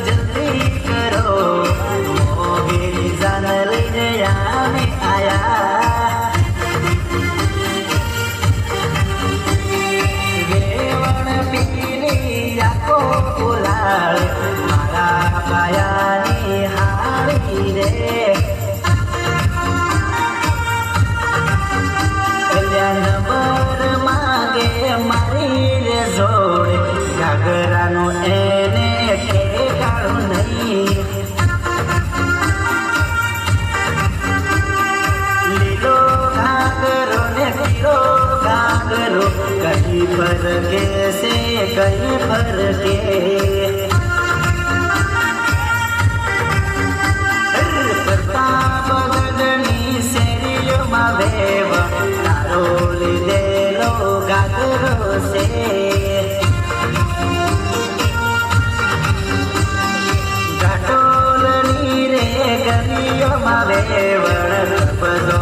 जल्दी करो मोगेरी जान लईने आमे आया वेवण पीली आखो गुलाल मारा पायानी हारी रे नंबर मागे मारी रे जोड़े घाघराનું એને ઠેકાણું નહીં લીલો ઘાઘરો ને પીળો ઘાઘરો કઈ ફરકે છે કઈ ફરકે પ્રતાપગઢની શેરીઓમાં વેવણ તારો લીધેલો ઘાઘરો છે ઘાટોલની રે ગલીઓમાં વેવણ બધો